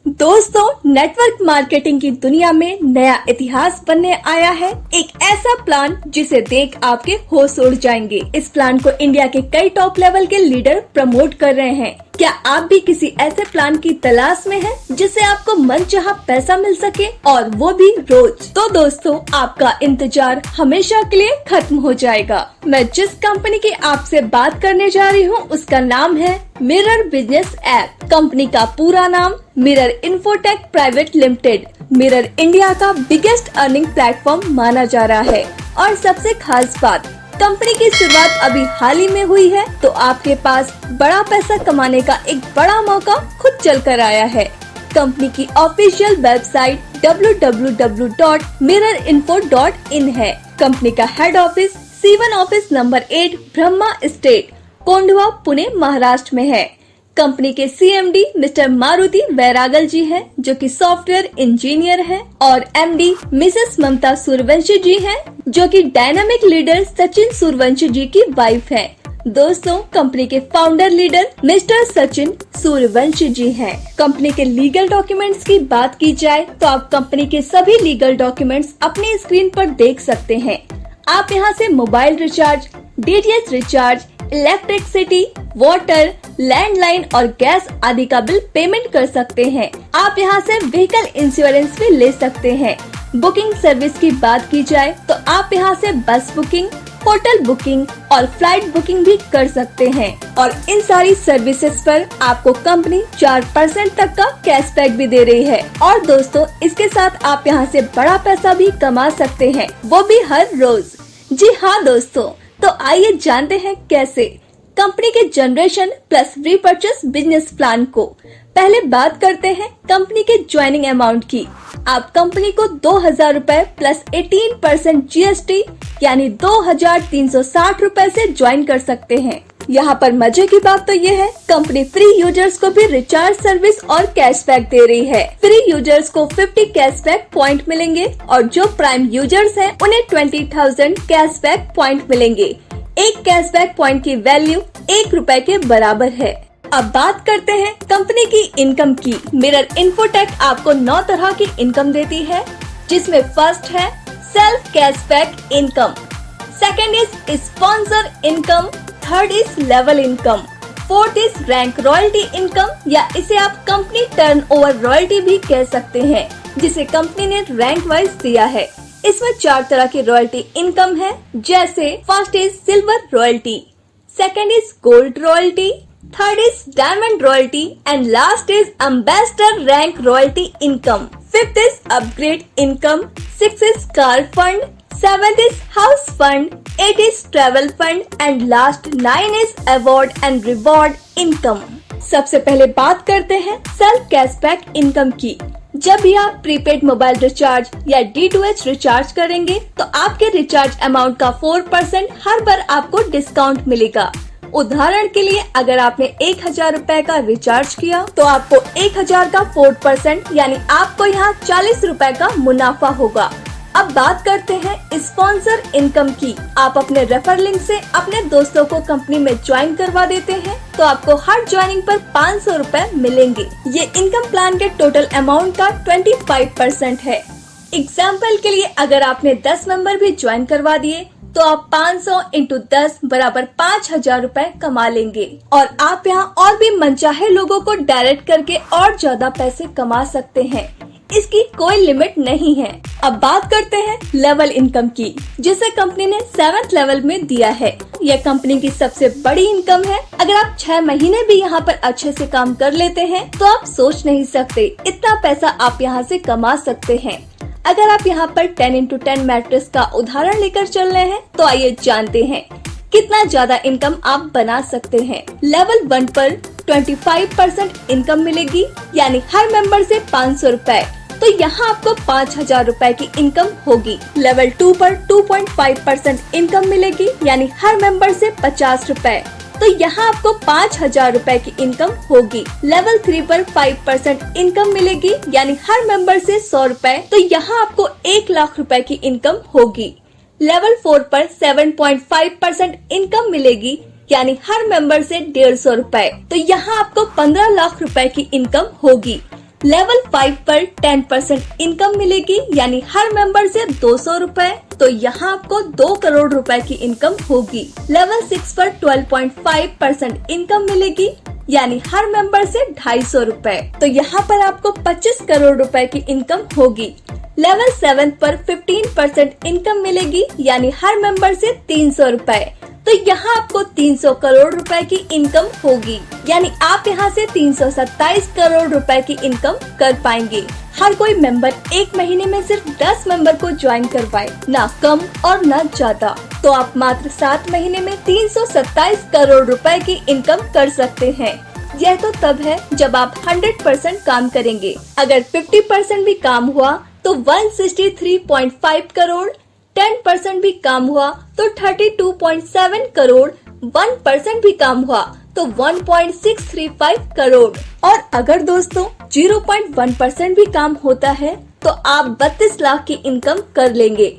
दोस्तों, network marketing की दुनिया में नया इतिहास बनने आया है। एक ऐसा प्लान जिसे देख आपके होश उड़ जाएंगे। इस प्लान को इंडिया के कई टॉप लेवल के लीडर प्रमोट कर रहे हैं। क्या आप भी किसी ऐसे प्लान की तलाश में हैं जिससे आपको मनचाहा पैसा मिल सके और वो भी रोज? तो दोस्तों, आपका इंतजार हमेशा के लिए खत्म हो जाएगा। मैं जिस कंपनी की आपसे बात करने जा रही हूँ उसका नाम है मिरर बिजनेस ऐप। कंपनी का पूरा नाम mirror infotech private limited. Mirror India का बिगेस्ट अर्निंग प्लेटफॉर्म माना जा रहा है और सबसे खास बात, कंपनी की शुरुआत अभी हाल ही में हुई है, तो आपके पास बड़ा पैसा कमाने का एक बड़ा मौका खुद चल कर आया है। कंपनी की ऑफिशियल वेबसाइट www.mirrorinfo.in है। कंपनी का head office C1 office number 8 Brahma state, Kondhwa, Pune, Maharashtra में है। कंपनी के CMD मिस्टर मारुति वैरागल जी हैं, जो कि सॉफ्टवेयर इंजीनियर हैं, और MD मिसेस ममता सूर्यवंशी जी हैं, जो कि डायनामिक लीडर सचिन सूर्यवंशी जी की वाइफ हैं। दोस्तों, कंपनी के founder leader Mr Sachin Suryavanshi ji हैं। कंपनी के लीगल डॉक्यूमेंट्स की बात की जाए तो आप कंपनी के सभी लीगल डॉक्यूमेंट्स अपनी स्क्रीन पर देख सकते हैं। आप यहां से mobile recharge, DTH recharge, electricity, water, landline और गैस आदि का बिल पेमेंट कर सकते हैं। आप यहां से व्हीकल इंश्योरेंस भी ले सकते हैं। बुकिंग सर्विस की बात की जाए तो आप यहां से बस बुकिंग, होटल बुकिंग और फ्लाइट बुकिंग भी कर सकते हैं, और इन सारी सर्विसेज पर आपको कंपनी 4% तक का कैशबैक भी दे रही है। और दोस्तों, इसके साथ आप यहां से बड़ा पैसा भी कमा सकते हैं, वो भी हर रोज। जी हाँ दोस्तों, तो आइए जानते हैं कैसे कंपनी के generation plus repurchase business plan को। पहले बात करते हैं कंपनी के ज्वाइनिंग अमाउंट की। आप कंपनी को 2000 रूपए प्लस 18% GST यानी 2360 रूपए से ज्वाइन कर सकते हैं। यहाँ पर मजे की बात तो ये है, कंपनी फ्री यूजर्स को भी रिचार्ज सर्विस और कैशबैक दे रही है। फ्री यूजर्स को 50 कैशबैक पॉइंट मिलेंगे और जो प्राइम यूजर्स हैं उन्हें 20,000 कैशबैक पॉइंट मिलेंगे। एक कैशबैक पॉइंट की वैल्यू 1 रुपए के बराबर है। अब बात करते हैं कंपनी की इनकम की। मिरर इन्फोटेक आपको 9 तरह की इनकम देती है, जिसमें फर्स्ट है self cashback income, second is sponsor income, third is level income, fourth is rank royalty income, या इसे आप कंपनी टर्नओवर रॉयल्टी भी कह सकते हैं, जिसे कंपनी ने रैंक वाइज दिया है। इसमें 4 तरह की रॉयल्टी इनकम है, जैसे first is silver royalty, second is gold royalty, third is diamond royalty and last is ambassador rank royalty income. Fifth is upgrade income, six is car fund, seventh is house fund, 8 is travel fund and last 9 is award and reward income. सबसे पहले बात करते हैं self cashback income की। जब भी आप prepaid mobile recharge या D2H रिचार्ज करेंगे तो आपके रिचार्ज अमाउंट का 4% हर बार आपको डिस्काउंट मिलेगा। उदाहरण के लिए, अगर आपने 1000 रूपए का रिचार्ज किया तो आपको 1000 का 4% यानी आपको यहाँ 40 रूपए का मुनाफा होगा। अब बात करते हैं स्पॉन्सर इनकम की। आप अपने रेफर लिंक से अपने दोस्तों को कंपनी में ज्वाइन करवा देते हैं तो आपको हर ज्वाइनिंग पर 500 रूपए मिलेंगे। ये इनकम प्लान के टोटल अमाउंट का 25% है। एग्जाम्पल के लिए, अगर आपने 10 मेंबर भी ज्वाइन करवा दिए तो आप 500 इंटू 10 बराबर 5000 रूपए कमा लेंगे, और आप यहाँ और भी मनचाहे लोगों को डायरेक्ट करके और ज्यादा पैसे कमा सकते हैं। इसकी कोई लिमिट नहीं है। अब बात करते हैं लेवल इनकम की, जिसे कंपनी ने 7th लेवल में दिया है। यह कंपनी की सबसे बड़ी इनकम है। अगर आप 6 महीने भी यहाँ पर अच्छे से काम कर लेते हैं तो आप सोच नहीं सकते इतना पैसा आप यहाँ से कमा सकते हैं। अगर आप यहाँ पर 10x10 मैट्रिक्स का उदाहरण लेकर चल रहे हैं तो आइए जानते हैं कितना ज्यादा इनकम आप बना सकते हैं। लेवल 1 पर 25% इनकम मिलेगी, यानी हर मेंबर से 500 रूपए, तो यहाँ आपको 5000 रूपए की इनकम होगी। लेवल 2 पर 2.5% इनकम मिलेगी, यानी हर मेंबर से 50 रूपए, तो यहाँ आपको 5000 रूपए की इनकम होगी। लेवल 3 पर 5% इनकम मिलेगी, यानी हर मेंबर से 100 रूपए, तो यहाँ आपको 1 लाख रूपए की इनकम होगी। लेवल 4 पर 7.5% इनकम मिलेगी, यानी हर मेंबर से 150 रूपए, तो यहाँ आपको 15 लाख रुपए की इनकम होगी। लेवल 5 पर 10% इनकम मिलेगी, यानी हर मेंबर से 200 रुपए, तो यहाँ आपको 2 करोड़ रुपए की इनकम होगी। लेवल 6 पर 12.5% इनकम मिलेगी, यानी हर मेंबर से 250 रुपए, तो यहाँ पर आपको 25 करोड़ रुपए की इनकम होगी। लेवल 7 पर 15% इनकम मिलेगी, यानी हर मेंबर से 300 रुपए, तो यहाँ आपको 300 करोड़ रुपए की इनकम होगी, यानी आप यहाँ से 327 करोड़ रुपए की इनकम कर पाएंगे। हर कोई मेंबर एक महीने में सिर्फ 10 मेंबर को ज्वाइन करवाए, ना कम और ना ज्यादा, तो आप मात्र 7 महीने में 327 करोड़ रुपए की इनकम कर सकते हैं। यह तो तब है जब आप 100% काम करेंगे। अगर 50% भी काम हुआ तो 163.5 करोड़, 10% भी काम हुआ तो 32.7 करोड़, 1% भी काम हुआ तो 1.635 करोड़, और अगर दोस्तों 0.1% भी काम होता है तो आप 32 लाख की इनकम कर लेंगे।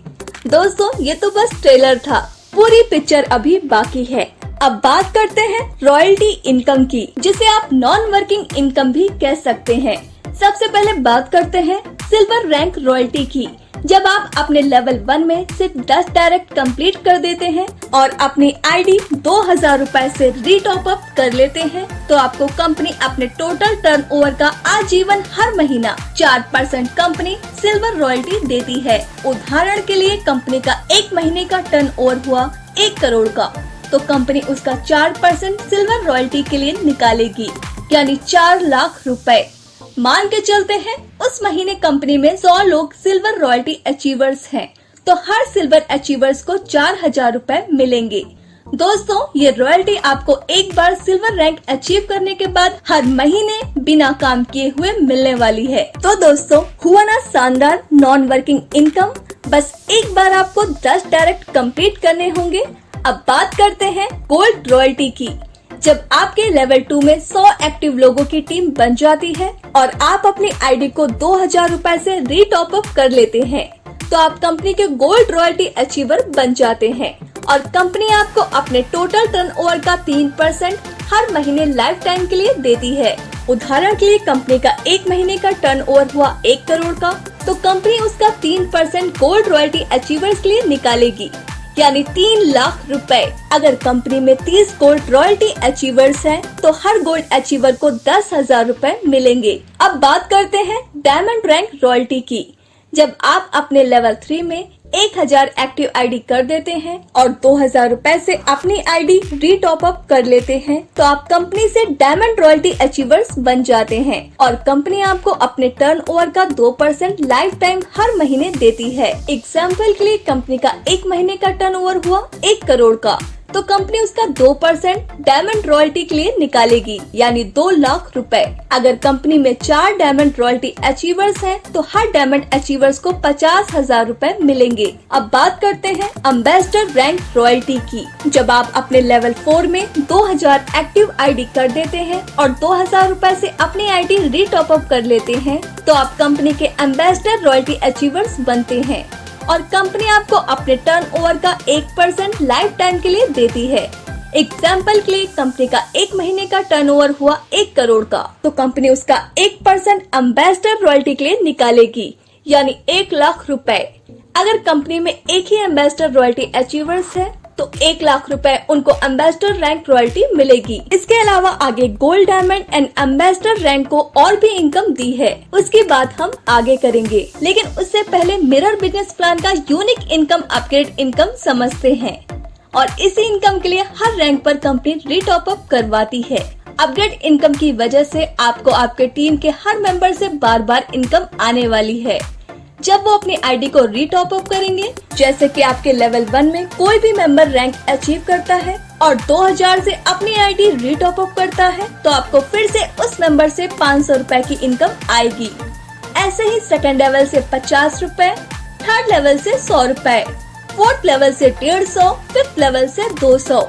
दोस्तों ये तो बस ट्रेलर था, पूरी पिक्चर अभी बाकी है। अब बात करते हैं रॉयल्टी इनकम की, जिसे आप नॉन वर्किंग इनकम भी कह सकते हैं। सबसे पहले बात करते हैं सिल्वर रैंक रॉयल्टी की। जब आप अपने लेवल 1 में सिर्फ 10 डायरेक्ट कंप्लीट कर देते हैं और अपनी आईडी 2000 रुपए से रीटॉप अप कर लेते हैं, तो आपको कंपनी अपने टोटल टर्नओवर का आजीवन हर महीना 4% कंपनी सिल्वर रॉयल्टी देती है। उदाहरण के लिए कंपनी का एक महीने का टर्नओवर हुआ 1 करोड़ का, तो कंपनी उसका 4% सिल्वर रॉयल्टी के लिए निकालेगी, यानी 4 लाख रुपए। मान के चलते हैं उस महीने कंपनी में 100 लोग सिल्वर रॉयल्टी अचीवर्स हैं, तो हर सिल्वर अचीवर्स को 4000 रुपए मिलेंगे। दोस्तों ये रॉयल्टी आपको एक बार सिल्वर रैंक अचीव करने के बाद हर महीने बिना काम किए हुए मिलने वाली है। तो दोस्तों हुआ ना शानदार नॉन वर्किंग इनकम। बस एक बार आपको 10 डायरेक्ट कंप्लीट करने होंगे। अब बात करते हैं गोल्ड रॉयल्टी की। जब आपके लेवल 2 में 100 एक्टिव लोगों की टीम बन जाती है और आप अपनी आईडी को 2000 रुपए से रीटॉप अप कर लेते हैं, तो आप कंपनी के गोल्ड रॉयल्टी अचीवर बन जाते हैं और कंपनी आपको अपने टोटल टर्नओवर का 3% हर महीने लाइफ टाइम के लिए देती है। उदाहरण के लिए कंपनी का एक महीने का टर्नओवर हुआ 1 करोड़ का, तो कंपनी उसका 3% गोल्ड रॉयल्टी अचीवर्स के लिए निकालेगी, यानी 3 लाख रुपए। अगर कंपनी में 30 गोल्ड रॉयल्टी अचीवर्स हैं, तो हर गोल्ड अचीवर को 10,000 रुपए मिलेंगे। अब बात करते हैं डायमंड रैंक रॉयल्टी की। जब आप अपने लेवल 3 में 1000 एक्टिव आईडी कर देते हैं और 2000 रुपए से अपनी आईडी रीटॉप अप कर लेते हैं, तो आप कंपनी से डायमंड रॉयल्टी अचीवर्स बन जाते हैं और कंपनी आपको अपने टर्नओवर का 2% लाइफ टाइम हर महीने देती है। एग्जाम्पल के लिए कंपनी का एक महीने का टर्नओवर हुआ 1 करोड़ का, तो कंपनी उसका 2% डायमंड रॉयल्टी के लिए निकालेगी, यानी 2 लाख रुपए। अगर कंपनी में 4 डायमंड रॉयल्टी अचीवर्स हैं, तो हर डायमंड अचीवर्स को 50,000 रुपए मिलेंगे। अब बात करते हैं एम्बेसडर रैंक रॉयल्टी की। जब आप अपने लेवल 4 में 2000 एक्टिव आईडी कर देते हैं और 2000 रुपए से अपनी आईडी रीटॉप अप कर लेते हैं, तो आप कंपनी के एम्बेसडर रॉयल्टी अचीवर्स बनते हैं और कंपनी आपको अपने टर्नओवर का 1% लाइफ टाइम के लिए देती है। एग्जाम्पल के लिए कंपनी का एक महीने का टर्नओवर हुआ 1 करोड़ का, तो कंपनी उसका 1% एम्बेसडर रॉयल्टी के लिए निकालेगी, यानी 1 लाख रुपए। अगर कंपनी में एक ही एम्बेसडर रॉयल्टी अचीवर्स है, तो 1 लाख रुपए उनको एम्बेसडर रैंक रॉयल्टी मिलेगी। इसके अलावा आगे gold, diamond and ambassador rank को और भी इनकम दी है, उसकी बात हम आगे करेंगे। लेकिन उससे पहले मिरर बिजनेस प्लान का यूनिक इनकम अपग्रेड इनकम समझते हैं, और इसी इनकम के लिए हर रैंक पर कंपनी रीटॉप अप करवाती है। अपग्रेड इनकम की वजह से आपको आपके टीम के हर मेंबर से बार बार इनकम आने वाली है। जब वो अपनी आईडी को रीटॉप अप करेंगे, जैसे कि आपके लेवल 1 में कोई भी मेंबर रैंक अचीव करता है और 2000 से अपनी आईडी रीटॉप अप करता है, तो आपको फिर से उस मेंबर से 500 रुपए की इनकम आएगी। ऐसे ही सेकंड लेवल से 50 रुपए, थर्ड लेवल से 100 रुपए, फोर्थ लेवल से 150, फिफ्थ लेवल से 200,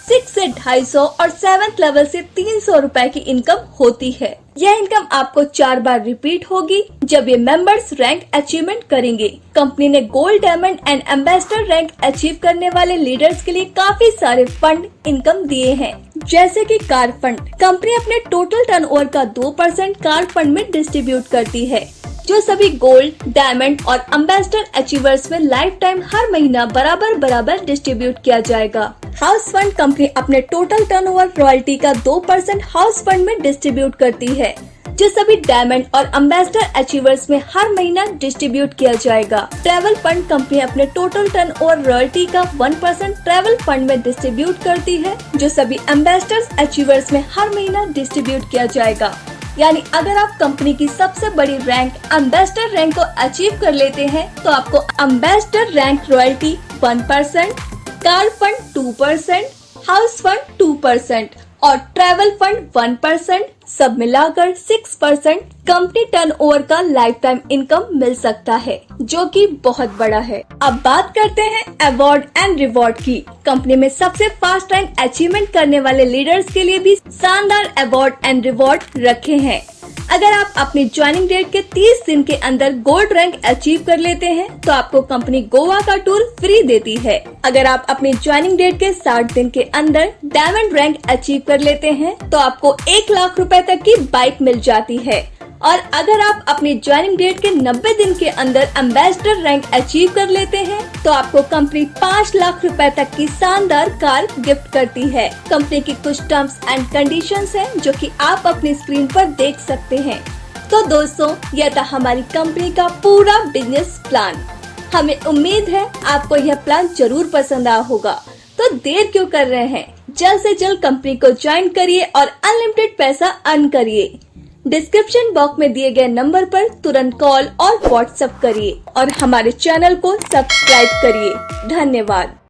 6 से 250 और 7th लेवल से 300 रुपए की इनकम होती है। यह इनकम आपको 4 बार रिपीट होगी जब ये मेंबर्स रैंक अचीवमेंट करेंगे। कंपनी ने gold, diamond and ambassador rank achieve करने वाले लीडर्स के लिए काफी सारे फंड इनकम दिए हैं, जैसे कि कार फंड। कंपनी अपने टोटल टर्नओवर का 2% कार फंड में डिस्ट्रीब्यूट करती है, जो सभी गोल्ड, डायमंड और एम्बेसडर अचीवर्स में लाइफ टाइम हर महीना बराबर डिस्ट्रीब्यूट किया जाएगा। हाउस फंड कंपनी अपने टोटल टर्नओवर रॉयल्टी का 2% हाउस फंड में डिस्ट्रीब्यूट करती है, जो सभी डायमंड और एम्बेसडर अचीवर्स में हर महीना डिस्ट्रीब्यूट किया जाएगा। ट्रैवल फंड कंपनी अपने टोटल टर्नओवर रॉयल्टी का 1% ट्रैवल फंड में डिस्ट्रीब्यूट करती है, जो सभी एम्बेसडर अचीवर्स में हर महीना डिस्ट्रीब्यूट किया जाएगा। यानी अगर आप कंपनी की सबसे बड़ी रैंक एम्बेसडर रैंक को अचीव कर लेते हैं तो आपको ambassador rank royalty 1%, car fund 2%, house fund 2% और ट्रैवल फंड 1%, सब मिलाकर 6% कंपनी टर्नओवर का लाइफ टाइम इनकम मिल सकता है, जो कि बहुत बड़ा है। अब बात करते हैं अवार्ड एंड रिवॉर्ड की। कंपनी में सबसे फास्ट रैंक अचीवमेंट करने वाले लीडर्स के लिए भी शानदार अवार्ड एंड रिवॉर्ड रखे हैं। अगर आप अपनी ज्वाइनिंग डेट के 30 दिन के अंदर गोल्ड रैंक अचीव कर लेते हैं तो आपको कंपनी गोवा का टूर फ्री देती है। अगर आप अपनी ज्वाइनिंग डेट के 60 दिन के अंदर डायमंड रैंक अचीव कर लेते हैं तो आपको 1 लाख रुपए तक की बाइक मिल जाती है। और अगर आप अपनी ज्वाइनिंग डेट के 90 दिन के अंदर एम्बेसडर रैंक अचीव कर लेते हैं तो आपको कंपनी 5 लाख रुपए तक की शानदार कार गिफ्ट करती है। कंपनी की कुछ टर्म्स एंड कंडीशंस हैं जो कि आप अपनी स्क्रीन पर देख सकते हैं। तो दोस्तों, यह था हमारी कंपनी का पूरा बिजनेस प्लान। हमें उम्मीद है आपको यह प्लान जरूर पसंद आया होगा। तो देर क्यों कर रहे हैं, जल्द से जल्द कंपनी को ज्वाइन करिए और अनलिमिटेड पैसा अर्न करिए। डिस्क्रिप्शन बॉक्स में दिए गए नंबर पर तुरंत कॉल और व्हाट्सएप करिए और हमारे चैनल को सब्सक्राइब करिए। धन्यवाद।